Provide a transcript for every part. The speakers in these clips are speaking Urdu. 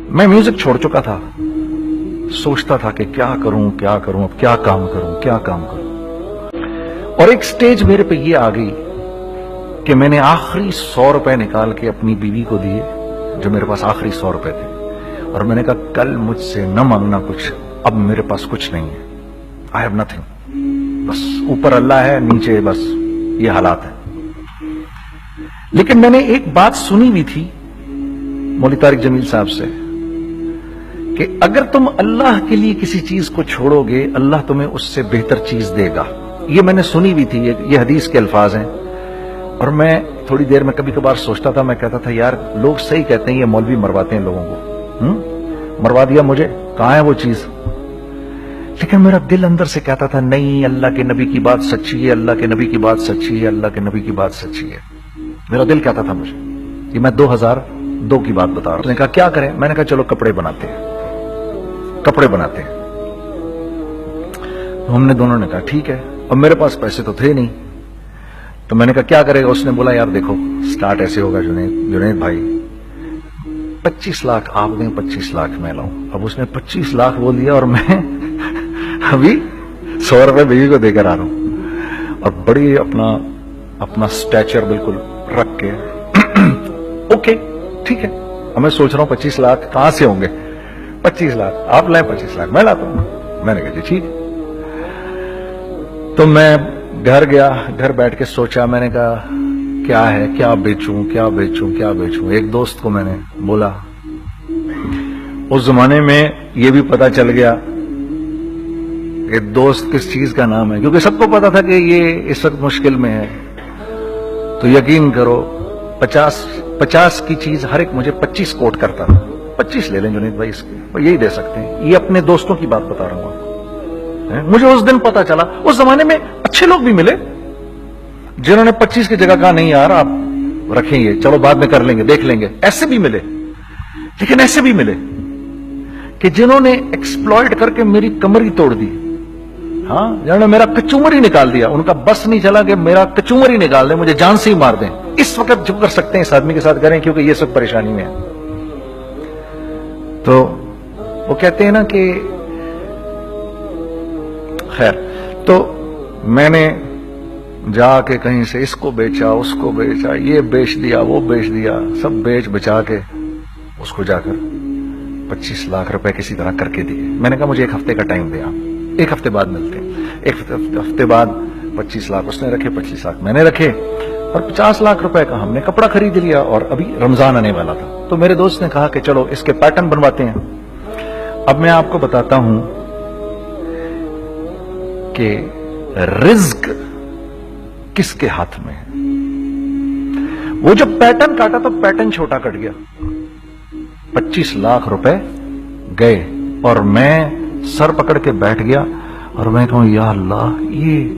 میں میوزک چھوڑ چکا تھا، سوچتا تھا کہ کیا کروں اب کیا کام کروں، اور ایک سٹیج میرے پہ یہ آ گئی کہ میں نے آخری 100 روپے نکال کے اپنی بیوی کو دیے، جو میرے پاس آخری 100 روپے تھے، اور میں نے کہا کل مجھ سے نہ مانگنا کچھ، اب میرے پاس کچھ نہیں ہے، آئی ہیو نتھنگ، بس اوپر اللہ ہے، نیچے بس یہ حالات ہے۔ لیکن میں نے ایک بات سنی بھی تھی مولوی طارق جمیل صاحب سے کہ اگر تم اللہ کے لیے کسی چیز کو چھوڑو گے، اللہ تمہیں اس سے بہتر چیز دے گا۔ یہ میں نے سنی بھی تھی، یہ حدیث کے الفاظ ہیں، اور میں تھوڑی دیر میں کبھی کبھار سوچتا تھا، میں کہتا تھا یار لوگ صحیح کہتے ہیں، یہ مولوی مرواتے ہیں لوگوں کو، مروا دیا مجھے، کہاں ہے وہ چیز؟ لیکن میرا دل اندر سے کہتا تھا نہیں، اللہ کے نبی کی بات سچی ہے، اللہ کے نبی کی بات سچی ہے، اللہ کے نبی کی بات سچی ہے، میرا دل کہتا تھا مجھے۔ یہ میں 2002 کی بات بتا رہا ہوں۔ اس نے کہا کیا کریں؟ میں نے کہا چلو کپڑے بناتے ہیں۔ ہم نے دونوں نے کہا ٹھیک ہے، اور میرے پاس پیسے تو تھے نہیں، تو میں نے کہا کیا کرے گا؟ اس نے بولا یار دیکھو سٹارٹ ایسے ہوگا جنید بھائی، 25 لاکھ آپ دیں، 25 لاکھ میں لاؤں۔ اب اس نے 25 لاکھ بول دیا، اور میں ابھی 100 روپے بیوی کو دے کر آ رہا ہوں، اور بڑی اپنا سٹیچر بالکل رکھ کے اوکے ٹھیک ہے۔ اب میں سوچ رہا ہوں 25 لاکھ کہاں سے ہوں گے؟ 25 لاکھ آپ لائیں، 25 لاکھ میں لاتا ہوں۔ میں نے کہا جی ٹھیک ہے۔ تو میں گھر گیا، گھر بیٹھ کے سوچا، میں نے کہا کیا ہے، کیا بیچوں۔ ایک دوست کو میں نے بولا، اس زمانے میں یہ بھی پتا چل گیا کہ دوست کس چیز کا نام ہے، کیونکہ سب کو پتا تھا کہ یہ اس وقت مشکل میں ہے، تو یقین کرو 50 کی چیز ہر ایک مجھے 25 کوٹ کرتا تھا۔ 25 لے لیں جنید بھائی، اس کے یہی دے سکتے ہیں۔ یہ اپنے دوستوں کی بات بتا رہا ہوں آپ کو۔ مجھے اس دن پتا چلا، اس زمانے میں اچھے لوگ بھی ملے جنہوں نے 25 کی جگہ کہا نہیں یار آپ رکھیں گے، چلو بعد میں کر لیں گے، دیکھ لیں گے، ایسے بھی ملے۔ لیکن ایسے بھی ملے کہ جنہوں نے ایکسپلائٹ کر کے میری کمر ہی توڑ دی، ہاں، جنہوں نے میرا کچومر ہی نکال دیا، ان کا بس نہیں چلا کہ میرا کچومر ہی نکال دیں، مجھے جان سے ہی مار دیں۔ اس وقت جو کر سکتے ہیں اس آدمی کے ساتھ کریں، کیونکہ یہ سب پریشانی میں ہے۔ تو وہ کہتے ہیں نا کہ خیر، تو میں نے جا کے کہیں سے اس کو بیچا، اس کو بیچا، یہ بیچ دیا، وہ بیچ دیا، سب بیچ بچا کے اس کو جا کر 25 لاکھ روپے کسی طرح کر کے دیے۔ میں نے کہا مجھے 1 ہفتے کا ٹائم دیا، 1 ہفتے بعد ملتے ہیں۔ 1 ہفتے بعد 25 لاکھ اس نے رکھے، 25 لاکھ میں نے رکھے، اور 50 لاکھ روپے کا ہم نے کپڑا خرید لیا، اور ابھی رمضان آنے والا تھا۔ تو میرے دوست نے کہا کہ چلو اس کے پیٹرن بنواتے ہیں۔ اب میں آپ کو بتاتا ہوں کہ رزق کس کے ہاتھ میں ہے۔ وہ جب پیٹرن کاٹا تو پیٹرن چھوٹا کٹ گیا، 25 لاکھ روپے گئے، اور میں سر پکڑ کے بیٹھ گیا، اور میں کہوں یا اللہ، یہ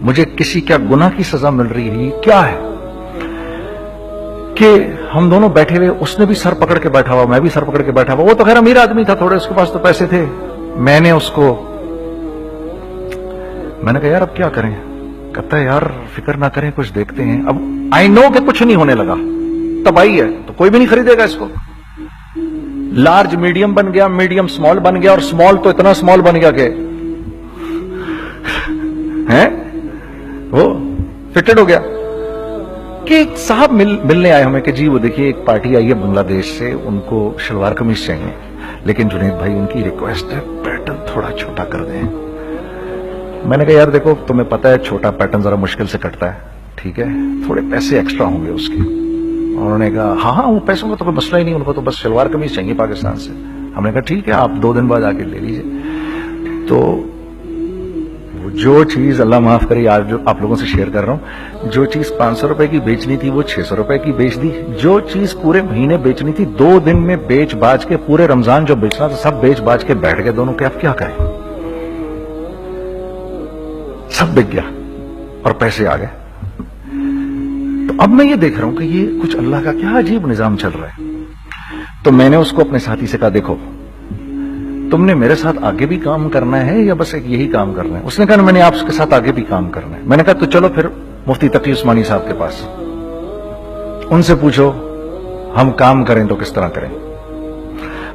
مجھے کسی کیا گناہ کی سزا مل رہی ہے، یہ کیا ہے کہ ہم دونوں بیٹھے ہوئے، اس نے بھی سر پکڑ کے بیٹھا ہوا، میں بھی سر پکڑ کے بیٹھا ہوا۔ وہ تو خیر امیر آدمی تھا تھوڑے، اس کے پاس تو پیسے تھے۔ میں نے اس کو، میں نے کہا یار اب کیا کریں؟ کہتا ہے یار فکر نہ کریں، کچھ دیکھتے ہیں۔ اب آئی نو کہ کچھ نہیں ہونے لگا، تباہی ہے، تو کوئی بھی نہیں خریدے گا اس کو۔ لارج میڈیم بن گیا، میڈیم سمال بن گیا، اور سمال تو اتنا سمال بن گیا کہ وہ فٹڈ ہو گیا۔ کہ ایک صاحب ملنے آئے ہمیں کہ جی وہ دیکھیے ایک پارٹی آئی ہے بنگلہ دیش سے، ان کو شلوار قمیص چاہیے، لیکن جنید بھائی ان کی ریکویسٹ ہے پیٹرن تھوڑا چھوٹا کر دیں۔ میں نے کہا یار دیکھو تمہیں پتا ہے چھوٹا پیٹرن ذرا مشکل سے کٹتا ہے، ٹھیک ہے، تھوڑے پیسے ایکسٹرا ہوں گے اس کے۔ انہوں نے کہا ہاں وہ پیسوں کا تو کوئی مسئلہ ہی نہیں، ان کو تو بس شلوار قمیص چاہیے پاکستان سے۔ ہم نے کہا ٹھیک ہے، آپ 2 دن بعد آ کے لے لیجیے۔ تو جو چیز اللہ معاف کرے آج جو آپ لوگوں سے شیئر کر رہا ہوں، جو چیز 500 روپے کی بیچنی تھی وہ 600 روپے کی بیچ دی، جو چیز پورے مہینے بیچنی تھی 2 دن میں بیچ باج کے، پورے رمضان جو بیچنا تھا سب بیچ باج کے بیٹھ گئے دونوں کہ اب کیا کریں، سب بک گیا اور پیسے آ گئے۔ تو اب میں یہ دیکھ رہا ہوں کہ یہ کچھ اللہ کا کیا عجیب نظام چل رہا ہے۔ تو میں نے اس کو اپنے ساتھی سے کہا دیکھو تم نے میرے ساتھ آگے بھی کام کرنا ہے یا بس ایک یہی کام کرنا ہے؟ اس نے کہا میں نے آپ کے ساتھ آگے بھی کام کرنا ہے۔ میں نے کہا تو چلو پھر مفتی تقی عثمانی صاحب کے پاس، ان سے پوچھو ہم کام کریں تو کس طرح کریں۔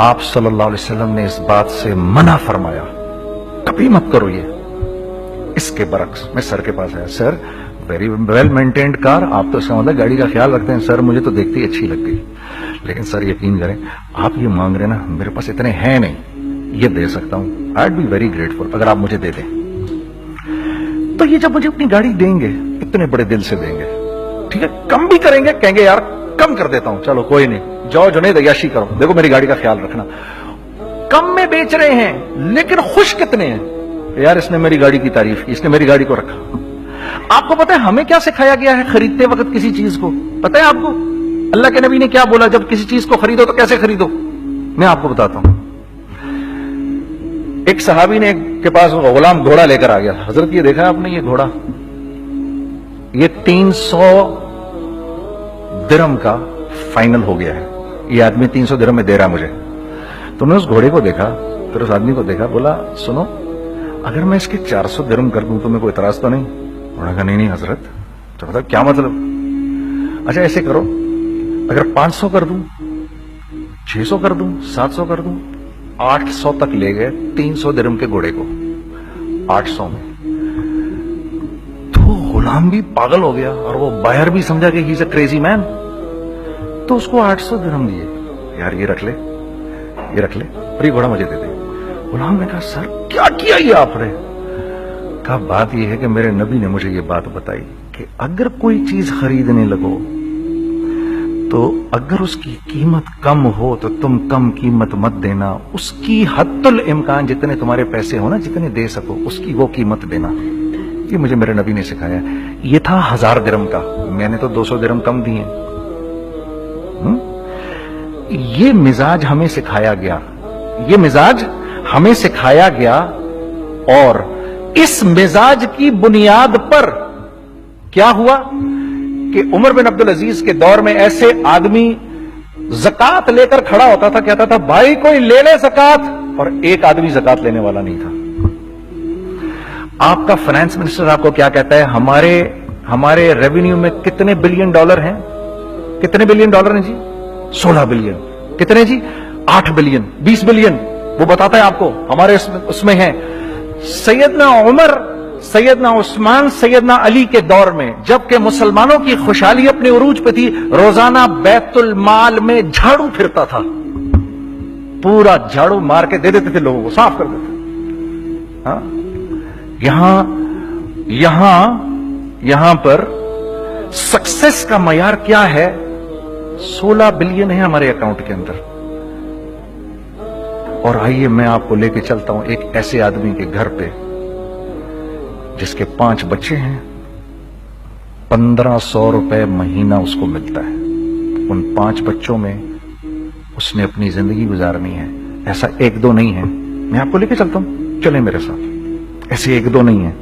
آپ صلی اللہ علیہ وسلم نے اس بات سے منع فرمایا, کبھی مت کرو یہ. اس کے برعکس میں سر کے پاس آیا, سر ویری ویل مینٹینڈ کار, آپ تو اس کا مطلب گاڑی کا خیال رکھتے ہیں. سر مجھے تو دیکھتی اچھی لگ گئی, لیکن سر یقین کریں آپ یہ مانگ رہے نا, میرے پاس اتنے ہیں نہیں, یہ دے سکتا ہوں. آئی بی ویری گریٹفل اگر آپ مجھے دے دیں. تو یہ جب مجھے اپنی گاڑی دیں گے اتنے بڑے دل سے دیں گے, ٹھیک ہے, کم بھی کریں گے, کہیں گے یار کم کر دیتا ہوں, چلو کوئی نہیں, جاؤ جنید عیاشی کرو, دیکھو میری گاڑی کا خیال رکھنا. کم میں بیچ رہے ہیں لیکن خوش کتنے ہیں, یار اس نے میری گاڑی کی تعریف کی, اس نے میری گاڑی کو رکھا. آپ کو پتا ہے ہمیں کیا سکھایا گیا ہے خریدتے وقت کسی چیز کو؟ پتا ہے آپ کو اللہ کے نبی نے کیا بولا جب کسی چیز کو خریدو تو کیسے خریدو؟ میں آپ کو بتاتا ہوں. ایک صحابی نے کے پاس غلام گھوڑا لے کر آ گیا. حضرت یہ دیکھا آپ نے, یہ گھوڑا یہ 300 درہم کا فائنل ہو گیا ہے, یہ آدمی 300 درہم میں دے رہا مجھے. تو نے اس گھوڑے کو دیکھا, پھر اس آدمی کو دیکھا, بولا سنو اگر میں اس کے 400 درہم کر دوں تو میں کوئی اعتراض تو نہیں؟ انہوں نے کہا نہیں حضرت. تو مطلب کیا مطلب؟ اچھا ایسے کرو, اگر 500 کر دوں, 600 کر دوں, 700 کر دوں. 800 تک لے گئے 300 درہم کے گھوڑے کو, 800 میں. تو غلام بھی پاگل ہو گیا اور وہ باہر بھی سمجھا کہ ہی از اے کریزی مین. تو اس کو 800 درہم دیے, یار یہ رکھ لے, یہ رکھ لے, اور یہ گھوڑا مجھے دے دے. غلام نے کہا سر کیا کیا یہ آپ نے؟ کہا بات یہ ہے کہ میرے نبی نے مجھے یہ بات بتائی کہ اگر کوئی چیز خریدنے لگو تو اگر اس کی قیمت کم ہو تو تم کم قیمت مت دینا, اس کی حد الامکان جتنے تمہارے پیسے ہو نا, جتنے دے سکو اس کی وہ قیمت دینا. یہ مجھے میرے نبی نے سکھایا. یہ تھا 1000 درہم کا, میں نے تو 200 درہم کم دیے. یہ مزاج ہمیں سکھایا گیا, یہ مزاج ہمیں سکھایا گیا, اور اس مزاج کی بنیاد پر کیا ہوا کہ عمر بن عبدالعزیز کے دور میں ایسے آدمی زکات لے کر کھڑا ہوتا تھا, کہتا تھا بھائی کوئی لے لے زکات, اور ایک آدمی زکات لینے والا نہیں تھا. آپ کا فائنانس منسٹر آپ کو کیا کہتا ہے, ہمارے ریونیو میں کتنے بلین ڈالر ہیں؟ کتنے بلین ڈالر ہیں جی؟ 16 بلین. کتنے جی؟ 8 بلین, 20 بلین. وہ بتاتا ہے آپ کو ہمارے اس میں ہیں. سیدنا عمر, سیدنا عثمان, سیدنا علی کے دور میں جبکہ مسلمانوں کی خوشحالی اپنے عروج پہ تھی, روزانہ بیت المال میں جھاڑو پھرتا تھا, پورا جھاڑو مار کے دے دیتے تھے لوگوں کو, صاف کر دیتے. ہاں یہاں پر سکسیس کا معیار کیا ہے؟ 16 بلین ہے ہمارے اکاؤنٹ کے اندر. اور آئیے میں آپ کو لے کے چلتا ہوں ایک ایسے آدمی کے گھر پہ جس کے 5 بچے ہیں, 1500 روپے مہینہ اس کو ملتا ہے. ان 5 بچوں میں اس نے اپنی زندگی گزارنی ہے. ایسا 1-2 نہیں ہے, میں آپ کو لے کے چلتا ہوں, چلیں میرے ساتھ. ایسے 1-2 نہیں ہیں,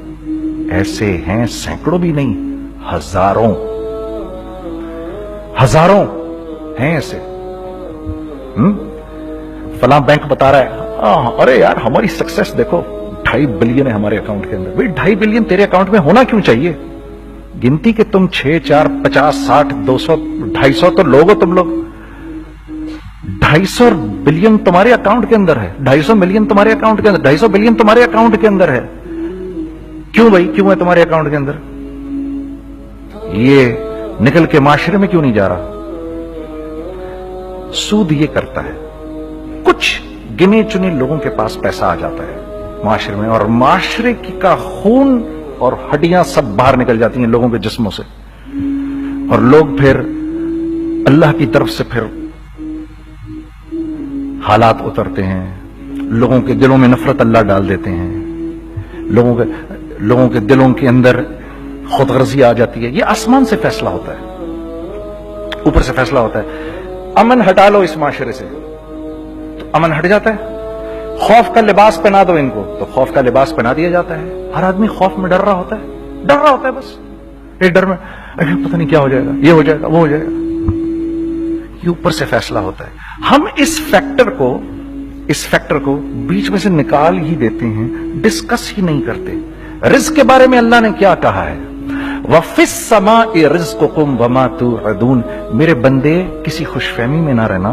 ایسے ہیں سینکڑوں بھی نہیں, ہزاروں ہیں ایسے. فلاں بینک بتا رہا ہے ارے یار ہماری سکسیس دیکھو 2.5 بلین ہے ہمارے اکاؤنٹ کے اندر. بھائی 2.5 بلین تیرے اکاؤنٹ میں ہونا کیوں چاہیے؟ گنتی کہ تم 6, 4, 50, 60, 200, 250 تو لوگ ہو تم لوگ. 250 بلین تمہارے اکاؤنٹ کے اندر ہے, 250 ملین تمہارے اکاؤنٹ کے اندر, 250 بلین تمہارے اکاؤنٹ کے اندر ہے. کیوں بھائی, کیوں ہے تمہارے اکاؤنٹ کے اندر؟ یہ نکل کے معاشرے میں کیوں نہیں جا رہا؟ سود یہ کرتا ہے, کچھ گنے چنے لوگوں کے پاس پیسہ آ جاتا ہے معاشرے میں, اور معاشرے کا خون اور ہڈیاں سب باہر نکل جاتی ہیں لوگوں کے جسموں سے, اور لوگ پھر اللہ کی طرف سے پھر حالات اترتے ہیں, لوگوں کے دلوں میں نفرت اللہ ڈال دیتے ہیں, لوگوں کے دلوں کے اندر خود غرضی آ جاتی ہے. یہ آسمان سے فیصلہ ہوتا ہے, اوپر سے فیصلہ ہوتا ہے. امن ہٹا لو اس معاشرے سے تو امن ہٹ جاتا ہے. خوف کا لباس پہنا دو ان کو تو خوف کا لباس پہنا دیا جاتا ہے. ہر آدمی خوف میں ڈر رہا ہوتا ہے بس ایک ڈر میں, پتہ نہیں کیا ہو جائے گا, یہ ہو جائے گا, وہ ہو جائے گا. یہ اوپر سے فیصلہ ہوتا ہے. ہم اس فیکٹر کو بیچ میں سے نکال ہی دیتے ہیں, ڈسکس ہی نہیں کرتے. رزق کے بارے میں اللہ نے کیا کہا ہے؟ وَفِي السَّمَاءِ رِزْقُكُمْ وَمَا تُوعَدُونَ. میرے بندے کسی خوش فہمی میں نہ رہنا,